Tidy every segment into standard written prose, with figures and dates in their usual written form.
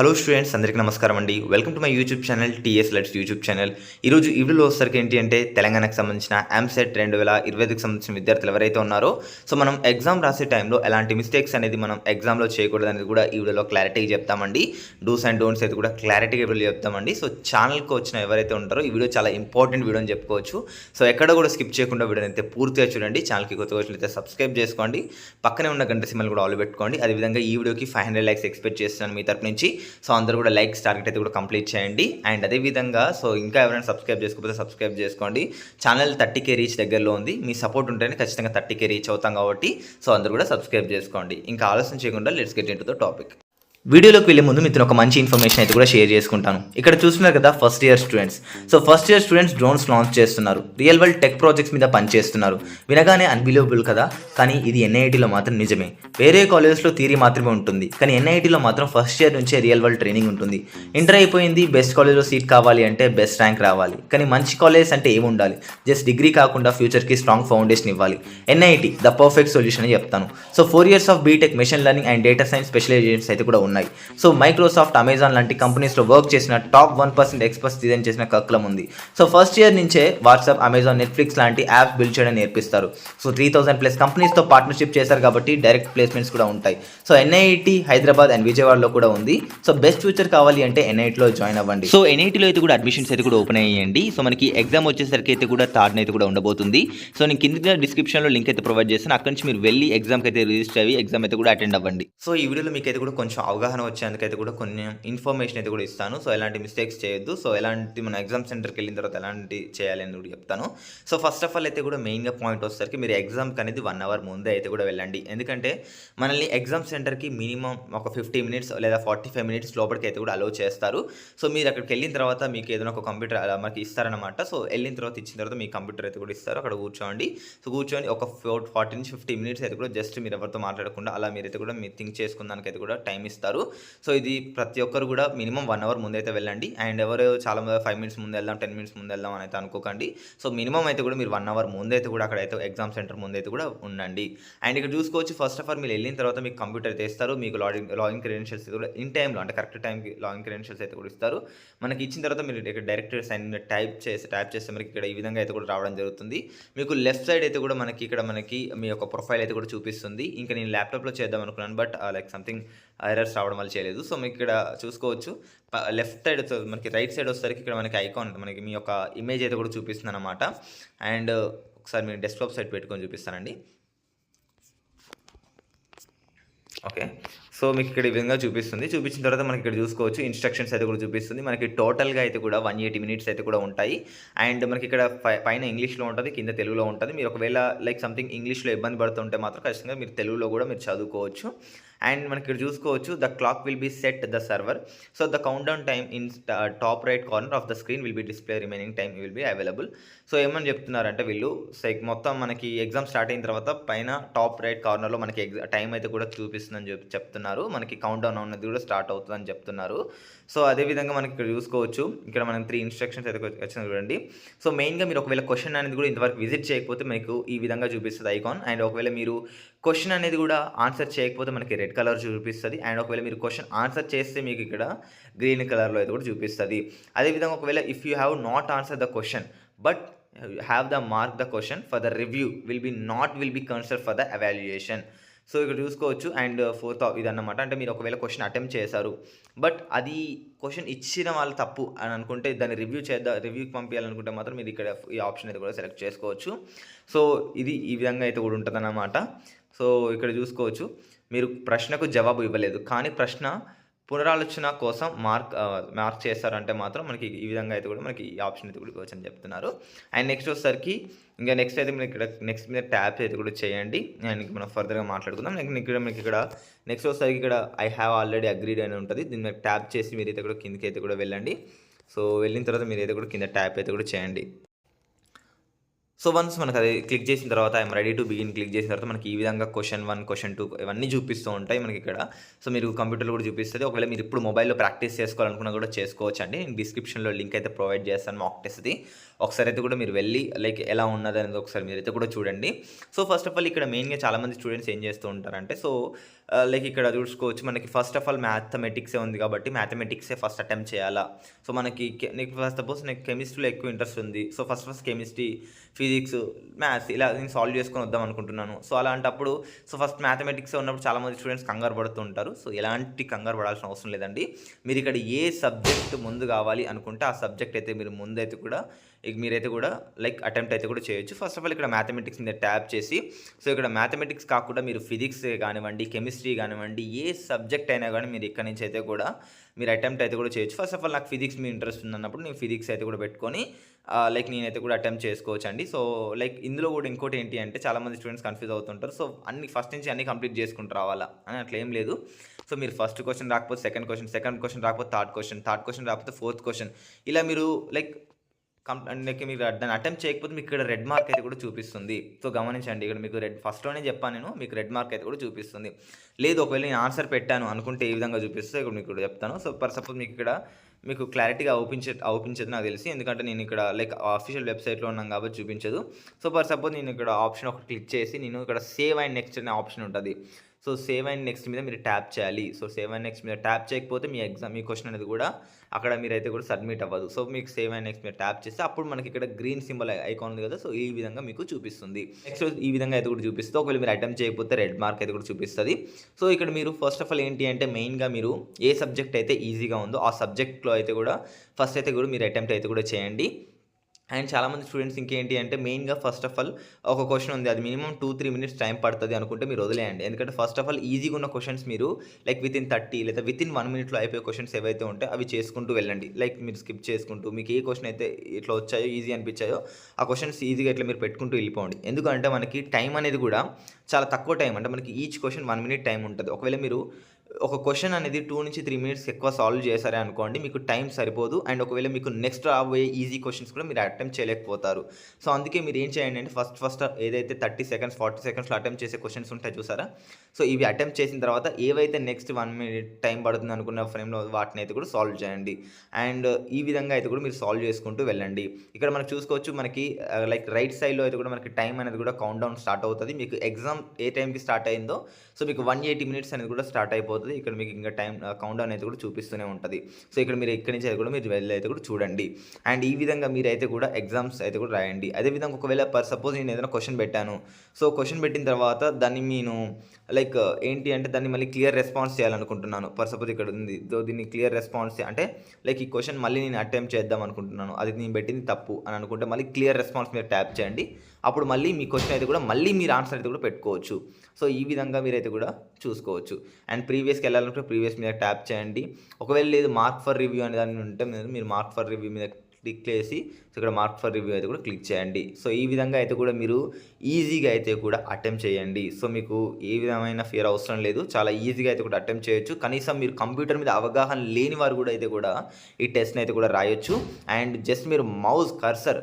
Hello students, అందరికీ నమస్కారం అండి. Welcome to my YouTube channel TS let's YouTube channel. ఈరోజు ఈ వీడియోలో వచ్చేసరికి ఏంటి అంటే తెలంగాణకు సంబంధించిన ఎంసెట్ 2025కి సంబంధించిన విద్యార్థులు ఎవరైతే ఉన్నారో మనం ఎగ్జామ్ రాసే టైంలో ఎలాంటి మిస్టేక్స్ అనేది మనం ఎగ్జామ్లో చేయకూడదు అనేది కూడా ఈ వీడియోలో క్లారిటీగా చెప్తామండి. డూస్ అండ్ డోంట్స్ అయితే కూడా క్లారిటీగా వీడియో చెప్తామండి. ఛానల్కి వచ్చిన ఎవరైతే ఉంటారో ఈ వీడియో చాలా ఇంపార్టెంట్ వీడియో అని చెప్పుకోవచ్చు. ఎక్కడ కూడా స్కిప్ చేయకుండా వీడియో అయితే పూర్తిగా చూడండి. ఛానల్కి కొత్తగా వచ్చినట్లయితే సబ్స్క్రైబ్ చేసుకోండి, పక్కనే ఉన్న గంట సింబల్ కూడా ఆల్ పెట్టుకోండి. అదేవిధంగా ఈ వీడియోకి 500 లైక్స్ ఎక్స్పెక్ట్ చేస్తున్నాను మీ తరపు నుంచి. అందరూ కూడా లైక్స్ టార్గెట్ అయితే కూడా కంప్లీట్ చేయండి. అండ్ అదేవిధంగా ఇంకా ఎవరైనా సబ్స్క్రైబ్ చేసుకోకపోతే సబ్స్క్రైబ్ చేసుకోండి. ఛానల్ 30K రీచ్ దగ్గరలో ఉంది. మీ సపోర్ట్ ఉంటేనే ఖచ్చితంగా 30K రీచ్ అవుతాం కాబట్టి అందరూ కూడా సబ్స్క్రైబ్ చేసుకోండి. ఇంకా ఆలోచన చేయకుండా let's get into the topic. వీడియోలోకి వెళ్ళే ముందు మీతో ఒక మంచి ఇన్ఫర్మేషన్ అయితే కూడా షేర్ చేసుకుంటాను. ఇక్కడ చూస్తున్నారు కదా first year students. First year students drones launch చేస్తున్నారు. రియల్ వరల్డ్ టెక్ ప్రాజెక్ట్స్ మీద పనిచేస్తున్నారు. వినగానే అన్బిలీవబుల్ కదా, కానీ ఇది ఎన్ఐటీలో మాత్రం నిజమే. వేరే కాలేజెస్లో థియరీ మాత్రమే ఉంటుంది, కానీ ఎన్ఐటీలో మాత్రం ఫస్ట్ ఇయర్ నుంచే రియల్ వరల్డ్ ట్రైనింగ్ ఉంటుంది. ఇంటర్ అయిపోయింది, బెస్ట్ కాలేజ్లో సీట్ కావాలి అంటే బెస్ట్ ర్యాంక్ రావాలి. కానీ మంచి కాలేజ్ అంటే ఏమి ఉండాలి? జస్ట్ డిగ్రీ కాకుండా ఫ్యూచర్కి స్ట్రాంగ్ ఫౌండేషన్ ఇవ్వాలి. ఎన్ఐటీ ద పర్ఫెక్ట్ సొల్యూషన్ అని చెప్తాను. 4 years of BTech, machine learning and data science specialisations అయితే కూడా ఉన్నాయి. మైక్రోసాఫ్ట్, అమెజాన్ లాంటి కంపెనీస్లో వర్క్ చేసిన టాప్ 1% ఎక్స్పర్ట్స్ డిజైన్ చేసిన కర్కులం ఉంది. ఫస్ట్ ఇయర్ నుంచే వాట్సాప్, అమెజాన్, నెట్ఫ్లిక్స్ లాంటి యాప్స్ బిల్డ్ చేయడం నేర్పిస్తారు. 3000+ కంపెనీస్తో పార్ట్నర్షిప్ చేశారు కాబట్టి డైరెక్ట్ ప్లేస్మెంట్స్ కూడా ఉంటాయి. ఎన్ఐటి హైదరాబాద్ అండ్ విజయవాడలో కూడా ఉంది. బెస్ట్ ఫ్యూచర్ కావాలి అంటే ఎన్ఐటిలో జాయిన్ అవ్వండి. ఎన్ఐటిలో అయితే కూడా అడ్మిషన్స్ అయితే కూడా ఓపెన్ అయ్యండి. మనకి ఎగ్జామ్ వచ్చేసరికి అయితే కూడా థర్డ్ అయితే కూడా ఉండబోతుంది. నేను కింద డిస్క్రిప్షన్లో లింక్ అయితే ప్రొవైడ్ చేస్తాను. అక్కడి నుంచి మీరు వెళ్ళి ఎగ్జామ్కి అయితే రిజిస్టర్ అయ్యి ఎగ్జామ్ అయితే కూడా అటెండ్ అవ్వండి. ఈ వీడియోలో మీకు అయితే కూడా కొంచెం అవగాహన వచ్చేందుకైతే కూడా కొన్ని ఇన్ఫర్మేషన్ అయితే కూడా ఇస్తాను. ఎలాంటి మిస్టేక్స్ చేయొద్దు. ఎలాంటి మన ఎగ్జామ్ సెంటర్కి వెళ్ళిన తర్వాత ఎలాంటి చేయాలి అని కూడా చెప్తాను. ఫస్ట్ ఆఫ్ ఆల్ అయితే కూడా మెయిన్గా పాయింట్ వచ్చేసరికి మీరు ఎగ్జామ్కి అనేది 1 అవర్ ముందే అయితే కూడా వెళ్ళండి. ఎందుకంటే మనల్ని ఎగ్జామ్ సెంటర్కి మినిమం ఒక 50 మినిట్స్ లేదా 45 మినిట్స్ లోపలికి అయితే కూడా అలో చేస్తారు. మీరు అక్కడికి వెళ్ళిన తర్వాత మీకు ఏదైనా ఒక కంప్యూటర్ మనకి ఇస్తారనమాట. వెళ్ళిన తర్వాత ఇచ్చిన తర్వాత మీ కంప్యూటర్ అయితే కూడా ఇస్తారు. అక్కడ కూర్చోండి. కూర్చొని ఒక 40 నుంచి 50 మినిట్స్ అయితే కూడా జస్ట్ మీరు ఎవరితో మాట్లాడకుండా అలా మీరైతే కూడా మీరు థింక్ చేసుకున్నానికి అయితే కూడా టైం ఇస్తారు. ఇది ప్రతి ఒక్కరు కూడా మినిమం 1 అవర్ ముందైతే వెళ్ళండి. అండ్ ఎవరు చాలా మంది 5 మినిట్స్ ముందు వెళ్దాం, 10 మినిట్స్ ముందు వెళ్దాం అని అయితే అనుకోకండి. మినిమం అయితే కూడా మీరు 1 అవర్ ముందైతే కూడా అక్కడైతే ఎగ్జామ్ సెంటర్ ముందైతే కూడా ఉండండి. అండ్ ఇక్కడ చూసుకోవచ్చు, ఫస్ట్ ఆఫ్ ఆల్ మీరు వెళ్ళిన తర్వాత మీకు కంప్యూటర్ అయితే ఇస్తారు. మీకు లాగిన్ క్రెడెన్షియల్స్ కూడా ఇన్ టైంలో, అంటే కరెక్ట్ టైంకి లాగిన్ క్రెడెన్షియల్స్ అయితే కూడా ఇస్తారు. మనకి ఇచ్చిన తర్వాత మీరు ఇక్కడ డైరెక్ట్ సైన్ టైప్ చేస్తే మనకి ఇక్కడ ఈ విధంగా అయితే కూడా రావడం జరుగుతుంది. మీకు లెఫ్ట్ సైడ్ అయితే కూడా ఇక్కడ మనకి మీ యొక్క ప్రొఫైల్ అయితే కూడా చూపిస్తుంది. ఇంకా నేను ల్యాప్టాప్లో చేద్దాం అనుకున్నాను, బట్ సంథింగ్ ఎర్రర్స్ రావడం వల్ల చేయలేదు. మీకు ఇక్కడ చూసుకోవచ్చు, లెఫ్ట్ సైడ్ మనకి రైట్ సైడ్ వచ్చేసరికి ఇక్కడ మనకి ఐకాన్, మనకి మీ యొక్క ఇమేజ్ అయితే కూడా చూపిస్తుంది అనమాట. అండ్ ఒకసారి మీరు డెస్క్టాప్ సైడ్ పెట్టుకొని చూపిస్తానండి. ఓకే, మీకు ఇక్కడ ఈ విధంగా చూపించిన తర్వాత మనకి ఇక్కడ చూసుకోవచ్చు, ఇన్స్ట్రక్షన్స్ అయితే కూడా చూపిస్తుంది. మనకి టోటల్గా అయితే కూడా 180 మినిట్స్ అయితే కూడా ఉంటాయి. అండ్ మనకి ఇక్కడ పైన ఇంగ్లీష్లో ఉంటుంది, కింద తెలుగులో ఉంటుంది. మీరు ఒకవేళ సంథింగ్ ఇంగ్లీష్లో ఇబ్బంది పడుతుంటే మాత్రం ఖచ్చితంగా మీరు తెలుగులో కూడా మీరు చదువుకోవచ్చు. అండ్ మనకి ఇక్కడ చూసుకోవచ్చు, the clock will be set the server. The count down time in top right corner of the screen will be display, remaining time will be available. ఏమని చెప్తున్నారంటే వీళ్ళు మొత్తం మనకి ఎగ్జామ్ స్టార్ట్ అయిన తర్వాత పైన టాప్ రైట్ కార్నర్లో మనకి టైం అయితే కూడా చూపిస్తుందని చెప్తున్నారు. మనకి కౌంట్ డౌన్ అనేది కూడా స్టార్ట్ అవుతుందని చెప్తున్నారు. అదేవిధంగా మనకి ఇక్కడ చూసుకోవచ్చు, ఇక్కడ మనం 3 ఇన్స్ట్రక్షన్స్ అయితే వచ్చిన చూడండి. మెయిన్గా మీరు ఒకవేళ క్వశ్చన్ అనేది కూడా ఇంతవరకు విజిట్ చేయకపోతే మీకు ఈ విధంగా చూపిస్తుంది ఐకాన్. అండ్ ఒకవేళ మీరు క్వశ్చన్ అనేది కూడా ఆన్సర్ చేయకపోతే మనకి రెడ్ కలర్ చూపిస్తుంది. అండ్ ఒకవేళ మీరు క్వశ్చన్ ఆన్సర్ చేస్తే మీకు ఇక్కడ గ్రీన్ కలర్లో అయితే కూడా చూపిస్తుంది. అదేవిధంగా ఒకవేళ if you have not answer the question but have the mark the question for the review will be consider for the evaluation. ఇక్కడ చూసుకోవచ్చు. అండ్ ఫోర్త్ ఇది అన్నమాట, అంటే మీరు ఒకవేళ క్వశ్చన్ అటెంప్ట్ చేశారు బట్ అది క్వశ్చన్ ఇచ్చిన వాళ్ళు తప్పు అని అనుకుంటే దాన్ని రివ్యూకి పంపించాలనుకుంటే మాత్రం మీరు ఇక్కడ ఈ ఆప్షన్ అయితే కూడా సెలెక్ట్ చేసుకోవచ్చు. ఇది ఈ విధంగా అయితే కూడా ఉంటుంది అన్నమాట. ఇక్కడ చూసుకోవచ్చు, మీరు ప్రశ్నకు జవాబు ఇవ్వలేదు కానీ ప్రశ్న పునరాలోచన కోసం మార్క్ చేస్తారంటే మాత్రం మనకి ఈ విధంగా అయితే కూడా మనకి ఈ ఆప్షన్ అయితే కూడా వచ్చని చెప్తున్నారు. అండ్ నెక్స్ట్ వచ్చేసరికి ఇంకా నెక్స్ట్ అయితే మీరు ఇక్కడ నెక్స్ట్ మీద ట్యాప్ అయితే కూడా చేయండి. అండ్ మనం ఫర్దర్గా మాట్లాడుకుందాం. మీకు ఇక్కడ నెక్స్ట్ వచ్చేసరికి ఇక్కడ ఐ హ్యావ్ ఆల్రెడీ అగ్రీడ్ అని ఉంటుంది. దీన్ని మీరు ట్యాప్ చేసి మీరైతే కూడా కిందకి అయితే కూడా వెళ్ళండి. వెళ్ళిన తర్వాత మీరు అయితే కూడా కింద ట్యాప్ అయితే కూడా చేయండి. వన్స్ మనకు అది క్లిక్ చేసిన తర్వాత I'm ready to begin click చేసిన తర్వాత మనకి ఈ విధంగా క్వశ్చన్ 1, క్వశ్చన్ 2 ఇవన్నీ చూపిస్తూ ఉంటాయి మనకి ఇక్కడ. మీరు కంప్యూటర్లో కూడా చూపిస్తుంది. ఒకవేళ మీరు ఇప్పుడు మొబైల్లో ప్రాక్టీస్ చేసుకోవాలనుకున్నా కూడా చేసుకోవచ్చు అండి. నేను డిస్క్రిప్షన్లో లింక్ అయితే ప్రొవైడ్ చేస్తాను మాక్ టెస్ట్ది. ఒకసారి అయితే కూడా మీరు వెళ్ళి ఎలా ఉన్నది అనేది ఒకసారి మీరైతే కూడా చూడండి. ఫస్ట్ ఆఫ్ ఆల్ ఇక్కడ మెయిన్గా చాలామంది స్టూడెంట్స్ ఏం చేస్తూ ఉంటారంటే లైక్ ఇక్కడ చూసుకోవచ్చు మనకి ఫస్ట్ ఆఫ్ ఆల్ మ్యాథమెటిక్సే ఉంది కాబట్టి మ్యాథమెటిక్సే ఫస్ట్ అటెంప్ట్ చేయాలా. సో మనకి నీకు సపోజ్ నీకు కెమిస్ట్రీలో ఎక్కువ ఇంట్రెస్ట్ ఉంది. So first chemistry, physics, maths ఇలా నేను సాల్వ్ చేసుకొని వద్దాం అనుకుంటున్నాను. సో అలాంటప్పుడు ఫస్ట్ మ్యాథమెటిక్సే ఉన్నప్పుడు చాలామంది స్టూడెంట్స్ కంగారు పడుతూ ఉంటారు. సో ఎలాంటి కంగారు పడాల్సిన అవసరం లేదండి. మీరు ఇక్కడ ఏ సబ్జెక్ట్ ముందు కావాలి అనుకుంటే ఆ సబ్జెక్ట్ అయితే మీరు ముందైతే కూడా మీరైతే కూడా లైక్ అటెంప్ట్ అయితే కూడా చేయొచ్చు. ఫస్ట్ ఆఫ్ ఆల్ ఇక్కడ మ్యాథమెటిక్స్ మీద ట్యాప్ చేసి, సో ఇక్కడ మ్యాథమెటిక్స్ కాకుండా మీరు ఫిజిక్స్ కానివ్వండి, కెమిస్ట్రీ కానివ్వండి, ఏ సబ్జెక్ట్ అయినా కానీ మీరు ఇక్కడ నుంచి అయితే కూడా మీరు అటెంప్ట్ అయితే కూడా చేయొచ్చు. ఫస్ట్ ఆఫ్ ఆల్ నాకు ఫిజిక్స్ మీ ఇంట్రెస్ట్ ఉందన్నప్పుడు నేను ఫిజిక్స్ అయితే కూడా పెట్టుకొని లైక్ నేనైతే కూడా అటెంప్ట్ చేసుకోవచ్చు అండి. సో లైక్ ఇందులో కూడా ఇంకోటి ఏంటి అంటే చాలామంది స్టూడెంట్స్ కన్ఫ్యూజ్ అవుతుంటారు. సో అన్ని ఫస్ట్ నుంచి అన్ని కంప్లీట్ చేసుకుంటూ రావాలా అని అట్లా ఏం లేదు. సో మీరు ఫస్ట్ క్వశ్చన్ రాకపోతే సెకండ్ క్వశ్చన్ రాకపోతే థర్డ్ క్వశ్చన్ రాకపోతే ఫోర్త్ క్వశ్చన్, ఇలా మీరు లైక్ మీరు దాన్ని అటెంప్ట్ చేయకపోతే మీకు ఇక్కడ రెడ్ మార్క్ అయితే కూడా చూపిస్తుంది. సో గమనించండి, ఇక్కడ మీకు ఫస్ట్లోనే చెప్పాను నేను, మీకు రెడ్ మార్క్ అయితే కూడా చూపిస్తుంది. లేదు ఒకవేళ నేను ఆన్సర్ పెట్టాను అనుకుంటే ఏ విధంగా చూపిస్తే ఇక్కడ మీకు కూడా చెప్తాను. సో ఫర్ సపోజ్ మీకు ఇక్కడ మీకు క్లారిటీగా అవుపించదు నాకు తెలిసి, ఎందుకంటే నేను ఇక్కడ లైక్ అఫీషియల్ వెబ్సైట్లో ఉన్నాను కాబట్టి చూపించదు. సో ఫర్ సపోజ్ నేను ఇక్కడ ఆప్షన్ ఒకటి క్లిక్ చేసి నేను ఇక్కడ సేవ్ అండ్ నెక్స్ట్ అనే ఆప్షన్ ఉంటుంది. సో సేవ్ అండ్ నెక్స్ట్ మీద మీరు ట్యాప్ చేయాలి. సో సేవ్ అండ్ నెక్స్ట్ మీద ట్యాప్ చేయకపోతే మీ క్వశ్చన్ అనేది కూడా అక్కడ మీరైతే కూడా సబ్మిట్ అవ్వదు. సో మీకు సేవ్ అండ్ నెక్స్ట్ మీద ట్యాప్ చేస్తే అప్పుడు మనకి ఇక్కడ గ్రీన్ సింబల్ ఐకాన్ ఉంది కదా, సో ఈ విధంగా మీకు చూపిస్తుంది. నెక్స్ట్ ఈ విధంగా అయితే కూడా చూపిస్తుంది. ఒకవేళ మీరు అటెంప్ట్ చేయకపోతే రెడ్ మార్క్ అయితే కూడా చూపిస్తుంది. సో ఇక్కడ మీరు ఫస్ట్ ఆఫ్ ఆల్ ఏంటి అంటే మెయిన్గా మీరు ఏ సబ్జెక్ట్ అయితే ఈజీగా ఉందో ఆ సబ్జెక్ట్లో అయితే కూడా ఫస్ట్ అయితే కూడా మీరు అటెంప్ట్ అయితే కూడా చేయండి. అండ్ చాలామంది స్టూడెంట్స్ ఇంకేంటి అంటే మెయిన్గా ఫస్ట్ ఆఫ్ ఆల్ ఒక క్వశ్చన్ ఉంది, అది మినిమం 2-3 మినిట్స్ టైం పడుతుంది అనుకుంటే మీరు వదిలేయండి. ఎందుకంటే ఫస్ట్ ఆఫ్ ఆల్ ఈజీగా ఉన్న క్వశ్చన్స్ మీరు లైక్ వితిన్ 30 లేదా వితిన్ 1 మినిట్లో అయిపోయే క్వశ్చన్స్ ఏవైతే ఉంటాయో అవి చేసుకుంటూ వెళ్ళండి. లైక్ మీరు స్కిప్ చేసుకుంటూ మీకు ఏ క్వశ్చన్ అయితే ఇట్లా వచ్చాయో ఈజీ అనిపించాయో ఆ క్వశ్చన్స్ ఈజీగా ఇట్లా మీరు పెట్టుకుంటూ వెళ్ళిపోండి. ఎందుకంటే మనకి టైం అనేది కూడా చాలా తక్కువ టైం, అంటే మనకి ఈచ్ క్వశ్చన్ 1 మినిట్ టైం ఉంటుంది. ఒకవేళ మీరు ఒక క్వశ్చన్ అనేది 2-3 మినిట్స్ ఎక్కువ సాల్వ్ చేశారే అనుకోండి, మీకు టైం సరిపోదు. అండ్ ఒకవేళ మీకు నెక్స్ట్ రాబోయే ఈజీ క్వశ్చన్స్ కూడా మీరు అటెంప్ట్ చేయలేకపోతారు. సో అందుకే మీరు ఏం చేయండి అంటే ఫస్ట్ ఏదైతే 30 సెకండ్స్ 40 సెకండ్స్లో అటెంప్ట్ చేసే క్వశ్చన్స్ ఉంటాయి చూసారా, సో ఇవి అటెంప్ట్ చేసిన తర్వాత ఏవైతే నెక్స్ట్ 1 మినిట్ టైం పడుతుంది అనుకున్న ఫ్రేమ్లో వాటిని అయితే కూడా సాల్వ్ చేయండి. అండ్ ఈ విధంగా అయితే కూడా మీరు సాల్వ్ చేసుకుంటూ వెళ్ళండి. ఇక్కడ మనకు చూసుకోవచ్చు, మనకి లైక్ రైట్ సైడ్లో అయితే కూడా మనకి టైం అనేది కూడా కౌంట్ డౌన్ స్టార్ట్ అవుతుంది. మీకు ఎగ్జామ్ ఏ టైంకి స్టార్ట్ అయిందో సో మీకు 180 మినిట్స్ అనేది కూడా స్టార్ట్ అయిపోతుంది. ఇక్కడ మీకు ఇంకా టైం కౌంట్ డౌన్ అయితే కూడా చూపిస్తూనే ఉంటుంది. సో ఇక్కడ మీరు ఇక్కడి నుంచి అయితే కూడా మీరు వెళ్ళి అయితే కూడా చూడండి. అండ్ ఈ విధంగా మీరు అయితే కూడా ఎగ్జామ్స్ అయితే కూడా రాయండి. అదేవిధంగా ఒకవేళ సపోజ్ నేను ఏదైనా క్వశ్చన్ పెట్టాను, సో క్వశ్చన్ పెట్టిన తర్వాత దాన్ని నేను లైక్ ఏంటి అంటే దాన్ని మళ్ళీ క్లియర్ రెస్పాన్స్ చేయాలనుకుంటున్నాను. సపోజ్ ఇక్కడ ఉంది, దీన్ని క్లియర్ రెస్పాన్స్ అంటే లైక్ ఈ క్వశ్చన్ మళ్ళీ నేను అటెంప్ట్ చేద్దాం అనుకుంటున్నాను, అది నేను పెట్టింది తప్పు అని అనుకుంటే మళ్ళీ క్లియర్ రెస్పాన్స్ మీరు ట్యాప్ చేయండి. అప్పుడు మళ్ళీ మీ క్వశ్చన్ అయితే కూడా మళ్ళీ మీరు ఆన్సర్ అయితే కూడా పెట్టుకోవచ్చు. సో ఈ విధంగా మీరైతే కూడా చూసుకోవచ్చు. అండ్ ప్రీవియస్కి వెళ్ళాలంటే ప్రీవియస్ మీద ట్యాప్ చేయండి. ఒకవేళ లేదు మార్క్ ఫర్ రివ్యూ అనే దాన్ని ఉంటే మీరు మార్క్ ఫర్ రివ్యూ మీద క్లిక్ చేసి సో ఇక్కడ మార్క్ ఫర్ రివ్యూ అయితే కూడా క్లిక్ చేయండి. సో ఈ విధంగా అయితే కూడా మీరు ఈజీగా అయితే కూడా అటెంప్ట్ చేయండి. సో మీకు ఏ విధమైన ఫియర్ అవసరం లేదు, చాలా ఈజీగా అయితే కూడా అటెంప్ట్ చేయొచ్చు. కనీసం మీరు కంప్యూటర్ మీద అవగాహన లేని వారు కూడా అయితే కూడా ఈ టెస్ట్ని అయితే కూడా రాయొచ్చు. అండ్ జస్ట్ మీరు మౌస్ కర్సర్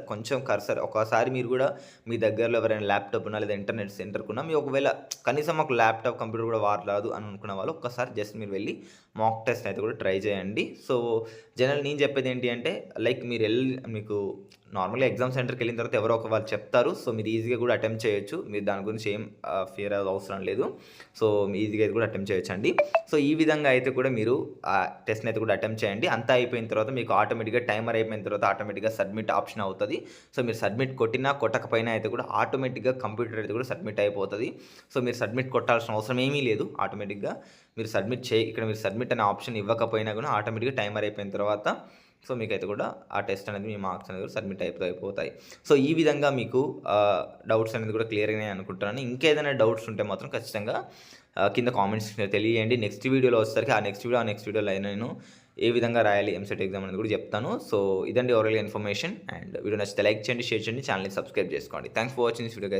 ఒకసారి మీరు కూడా మీ దగ్గరలో ఎవరైనా ల్యాప్టాప్ ఉన్నా లేదా ఇంటర్నెట్ సెంటర్కి ఉన్నా, మీ ఒకవేళ కనీసం మాకు ల్యాప్టాప్ కంప్యూటర్ కూడా వాడరాదు అని అనుకున్న వాళ్ళు ఒక్కసారి జస్ట్ మీరు వెళ్ళి మాక్ టెస్ట్ అయితే కూడా ట్రై చేయండి. సో జనరల్ నేను చెప్పేది ఏంటి అంటే లైక్ మీరు మీకు నార్మల్గా ఎగ్జామ్ సెంటర్కి వెళ్ళిన తర్వాత ఎవరో ఒక వాళ్ళు చెప్తారు. సో మీరు ఈజీగా కూడా అటెంప్ట్ చేయొచ్చు. మీరు దాని గురించి ఏం ఫియర్ అవసరం లేదు. సో ఈజీగా అయితే కూడా అటెంప్ట్ చేయొచ్చు అండి. సో ఈ విధంగా అయితే కూడా మీరు ఆ టెస్ట్ని అయితే కూడా అటెంప్ట్ చేయండి. అంతా అయిపోయిన తర్వాత మీకు ఆటోమేటిక్గా టైమర్ అయిపోయిన తర్వాత ఆటోమేటిక్గా సబ్మిట్ ఆప్షన్ అవుతుంది. సో మీరు సబ్మిట్ కొట్టినా కొట్టకపోయినా అయితే కూడా ఆటోమేటిక్గా కంప్యూటర్ అయితే కూడా సబ్మిట్ అయిపోతుంది. సో మీరు సబ్మిట్ కొట్టాల్సిన అవసరం ఏమీ లేదు. ఆటోమేటిక్గా మీరు ఇక్కడ మీరు సబ్మిట్ అనే ఆప్షన్ ఇవ్వకపోయినా కూడా ఆటోమేటిక్గా టైమర్ అయిపోయిన తర్వాత సో మీకైతే కూడా ఆ టెస్ట్ అనేది మీ మార్క్స్ అనేది కూడా సబ్మిట్ అయిపోతాయి. సో ఈ విధంగా మీకు డౌట్స్ అనేది కూడా క్లియర్గానే అనుకుంటున్నాను. ఇంకేదైనా డౌట్స్ ఉంటే మాత్రం ఖచ్చితంగా కింద కామెంట్స్ తెలియజేయండి. నెక్స్ట్ వీడియోలో వచ్చేసరికి ఆ నెక్స్ట్ వీడియోలో నేను ఏ విధంగా రాయాలి ఎంసెట్ ఎగ్జామ్ అనేది కూడా చెప్తాను. సో ఇదండి ఓవరాల్గా ఇన్ఫర్మేషన్. అండ్ వీడియో నచ్చితే లైక్ చేయండి, షేర్ చేయండి, ఛానల్ని సబ్స్క్రైబ్ చేసుకోండి. Thanks for watching this video guys.